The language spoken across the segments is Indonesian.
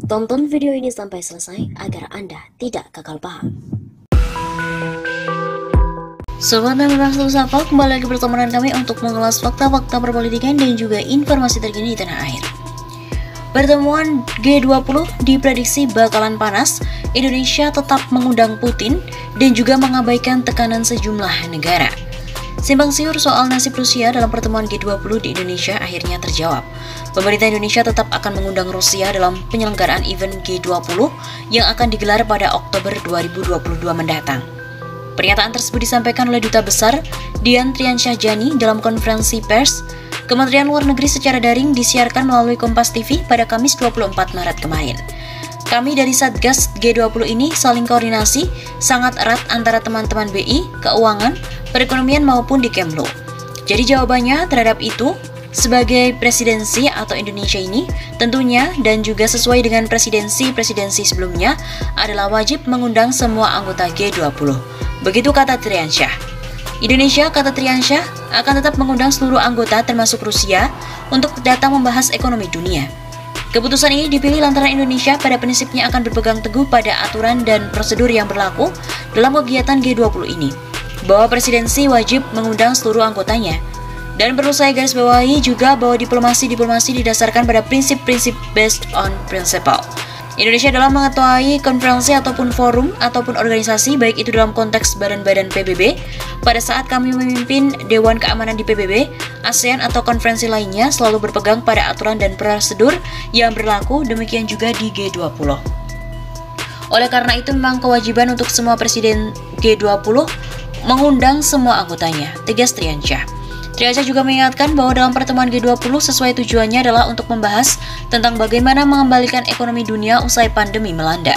Tonton video ini sampai selesai agar Anda tidak gagal paham. Sobat Members Sapa, kembali lagi bersama dengan kami untuk mengulas fakta-fakta perpolitikan dan juga informasi terkini di tanah air. Pertemuan G20 diprediksi bakalan panas. Indonesia tetap mengundang Putin dan juga mengabaikan tekanan sejumlah negara. Simpang siur soal nasib Rusia dalam pertemuan G20 di Indonesia akhirnya terjawab. Pemerintah Indonesia tetap akan mengundang Rusia dalam penyelenggaraan event G20 yang akan digelar pada Oktober 2022 mendatang. Pernyataan tersebut disampaikan oleh Duta Besar Dian Triansyah-Jani dalam konferensi pers Kementerian Luar Negeri secara daring disiarkan melalui Kompas TV pada Kamis 24 Maret kemarin. Kami dari Satgas G20 ini saling koordinasi sangat erat antara teman-teman BI, keuangan, perekonomian maupun di Kemlu. Jadi jawabannya terhadap itu, sebagai presidensi atau Indonesia ini tentunya dan juga sesuai dengan presidensi sebelumnya adalah wajib mengundang semua anggota G20. Begitu kata Triansyah. Indonesia, kata Triansyah, akan tetap mengundang seluruh anggota termasuk Rusia untuk datang membahas ekonomi dunia. Keputusan ini dipilih lantaran Indonesia pada prinsipnya akan berpegang teguh pada aturan dan prosedur yang berlaku dalam kegiatan G20 ini, bahwa presidensi wajib mengundang seluruh anggotanya. Dan perlu saya garis bawahi juga bahwa diplomasi didasarkan pada prinsip-prinsip based on principle. Indonesia dalam mengetuai konferensi ataupun forum ataupun organisasi, baik itu dalam konteks badan-badan PBB, pada saat kami memimpin Dewan Keamanan di PBB, ASEAN atau konferensi lainnya selalu berpegang pada aturan dan prosedur yang berlaku, demikian juga di G20. Oleh karena itu memang kewajiban untuk semua presiden G20 mengundang semua anggotanya, tegas Triansyah. Triansyah juga mengingatkan bahwa dalam pertemuan G20 sesuai tujuannya adalah untuk membahas tentang bagaimana mengembalikan ekonomi dunia usai pandemi melanda.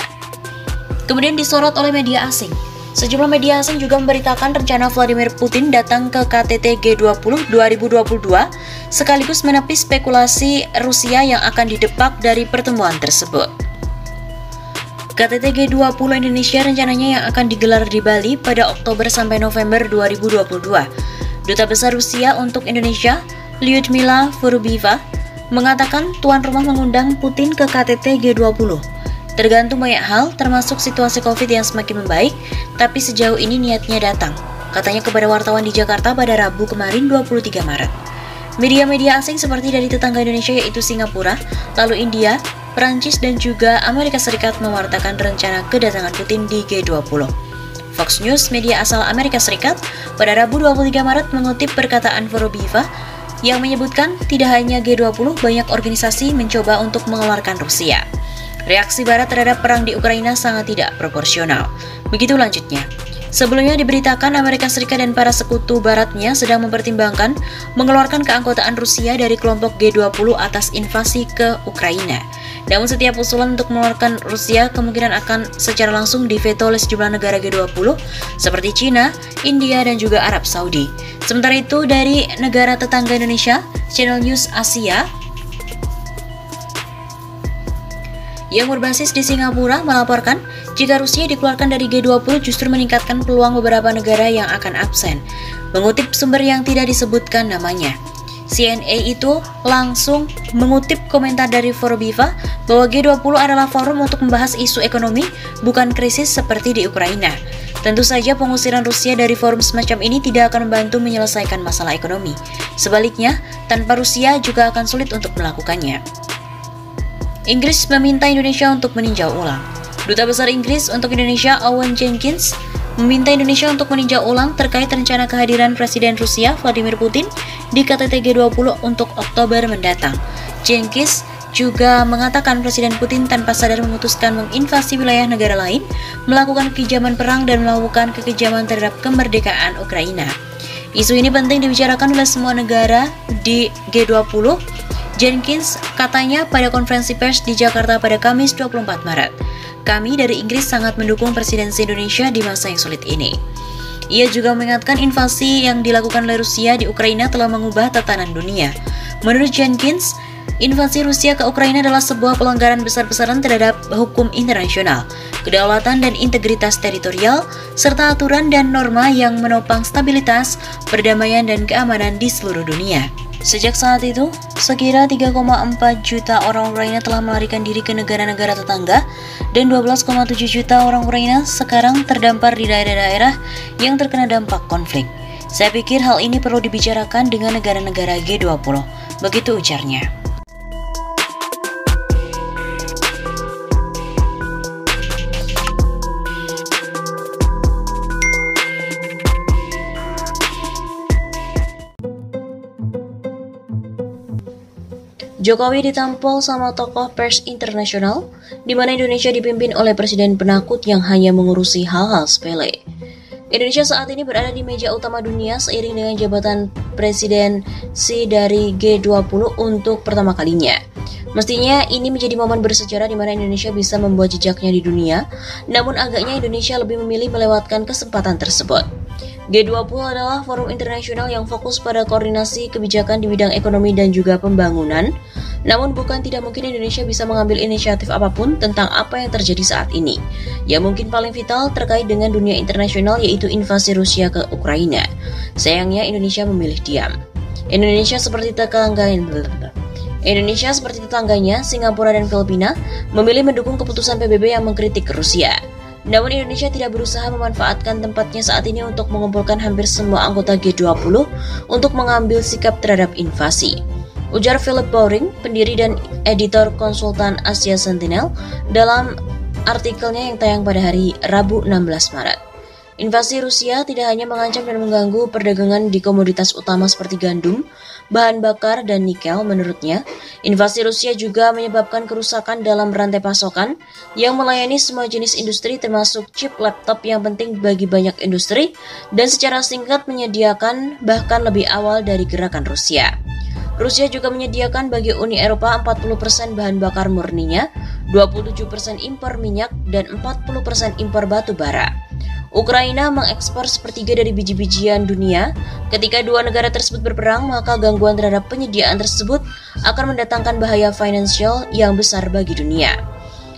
Kemudian disorot oleh media asing. Sejumlah media asing juga memberitakan rencana Vladimir Putin datang ke KTT G20 2022 sekaligus menepis spekulasi Rusia yang akan didepak dari pertemuan tersebut. KTT G20 Indonesia rencananya yang akan digelar di Bali pada Oktober sampai November 2022. Duta Besar Rusia untuk Indonesia, Lyudmila Furubieva, mengatakan tuan rumah mengundang Putin ke KTT G20. Tergantung banyak hal, termasuk situasi COVID yang semakin membaik, tapi sejauh ini niatnya datang, katanya kepada wartawan di Jakarta pada Rabu kemarin 23 Maret. Media-media asing seperti dari tetangga Indonesia yaitu Singapura, lalu India, Perancis dan juga Amerika Serikat mewartakan rencana kedatangan Putin di G20. Fox News, media asal Amerika Serikat, pada Rabu 23 Maret mengutip perkataan Furubieva yang menyebutkan tidak hanya G20, banyak organisasi mencoba untuk mengeluarkan Rusia. Reaksi Barat terhadap perang di Ukraina sangat tidak proporsional. Begitu lanjutnya. Sebelumnya diberitakan Amerika Serikat dan para sekutu baratnya sedang mempertimbangkan mengeluarkan keanggotaan Rusia dari kelompok G20 atas invasi ke Ukraina. Namun setiap usulan untuk mengeluarkan Rusia kemungkinan akan secara langsung diveto oleh sejumlah negara G20 seperti China, India, dan juga Arab Saudi. Sementara itu dari negara tetangga Indonesia, Channel News Asia yang berbasis di Singapura melaporkan jika Rusia dikeluarkan dari G20 justru meningkatkan peluang beberapa negara yang akan absen. Mengutip sumber yang tidak disebutkan namanya, CNA itu langsung mengutip komentar dari Furubieva bahwa G20 adalah forum untuk membahas isu ekonomi, bukan krisis seperti di Ukraina. Tentu saja pengusiran Rusia dari forum semacam ini tidak akan membantu menyelesaikan masalah ekonomi. Sebaliknya, tanpa Rusia juga akan sulit untuk melakukannya. Inggris meminta Indonesia untuk meninjau ulang. Duta Besar Inggris untuk Indonesia, Owen Jenkins, meminta Indonesia untuk meninjau ulang terkait rencana kehadiran Presiden Rusia Vladimir Putin di KTT G20 untuk Oktober mendatang. Jenkins juga mengatakan Presiden Putin tanpa sadar memutuskan menginvasi wilayah negara lain, melakukan kekejaman perang dan melakukan kekejaman terhadap kemerdekaan Ukraina. Isu ini penting dibicarakan oleh semua negara di G20. Jenkins katanya pada konferensi pers di Jakarta pada Kamis 24 Maret. Kami dari Inggris sangat mendukung presidensi Indonesia di masa yang sulit ini. Ia juga mengingatkan invasi yang dilakukan oleh Rusia di Ukraina telah mengubah tatanan dunia. Menurut Jenkins, invasi Rusia ke Ukraina adalah sebuah pelanggaran besar-besaran terhadap hukum internasional, kedaulatan dan integritas teritorial, serta aturan dan norma yang menopang stabilitas, perdamaian dan keamanan di seluruh dunia. Sejak saat itu, sekira 3,4 juta orang Ukraina telah melarikan diri ke negara-negara tetangga dan 12,7 juta orang Ukraina sekarang terdampar di daerah-daerah yang terkena dampak konflik. Saya pikir hal ini perlu dibicarakan dengan negara-negara G20, begitu ujarnya. Jokowi ditampol sama tokoh pers internasional, di mana Indonesia dipimpin oleh presiden penakut yang hanya mengurusi hal-hal sepele. Indonesia saat ini berada di meja utama dunia seiring dengan jabatan presidensi dari G20 untuk pertama kalinya. Mestinya ini menjadi momen bersejarah di mana Indonesia bisa membuat jejaknya di dunia, namun agaknya Indonesia lebih memilih melewatkan kesempatan tersebut. G20 adalah forum internasional yang fokus pada koordinasi kebijakan di bidang ekonomi dan juga pembangunan. Namun bukan tidak mungkin Indonesia bisa mengambil inisiatif apapun tentang apa yang terjadi saat ini. Yang mungkin paling vital terkait dengan dunia internasional yaitu invasi Rusia ke Ukraina. Sayangnya Indonesia memilih diam. Indonesia seperti tetangganya, Singapura dan Filipina, memilih mendukung keputusan PBB yang mengkritik Rusia. Namun Indonesia tidak berusaha memanfaatkan tempatnya saat ini untuk mengumpulkan hampir semua anggota G20 untuk mengambil sikap terhadap invasi. Ujar Philip Bowring, pendiri dan editor konsultan Asia Sentinel, dalam artikelnya yang tayang pada hari Rabu 16 Maret. Invasi Rusia tidak hanya mengancam dan mengganggu perdagangan di komoditas utama seperti gandum, bahan bakar, dan nikel. Menurutnya, invasi Rusia juga menyebabkan kerusakan dalam rantai pasokan yang melayani semua jenis industri termasuk chip laptop yang penting bagi banyak industri dan secara singkat menyediakan bahkan lebih awal dari gerakan Rusia. Rusia juga menyediakan bagi Uni Eropa 40% bahan bakar murninya, 27% impor minyak, dan 40% impor batu bara. Ukraina mengekspor sepertiga dari biji-bijian dunia. Ketika dua negara tersebut berperang, maka gangguan terhadap penyediaan tersebut akan mendatangkan bahaya finansial yang besar bagi dunia.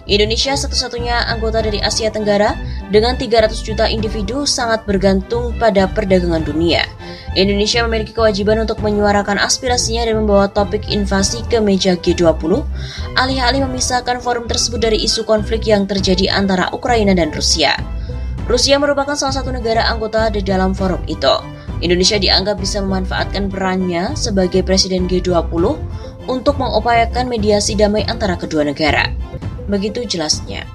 Indonesia, satu-satunya anggota dari Asia Tenggara dengan 300 juta individu, sangat bergantung pada perdagangan dunia. Indonesia memiliki kewajiban untuk menyuarakan aspirasinya dan membawa topik invasi ke meja G20, alih-alih memisahkan forum tersebut dari isu konflik yang terjadi antara Ukraina dan Rusia. Rusia merupakan salah satu negara anggota di dalam forum itu. Indonesia dianggap bisa memanfaatkan perannya sebagai presiden G20 untuk mengupayakan mediasi damai antara kedua negara. Begitu jelasnya.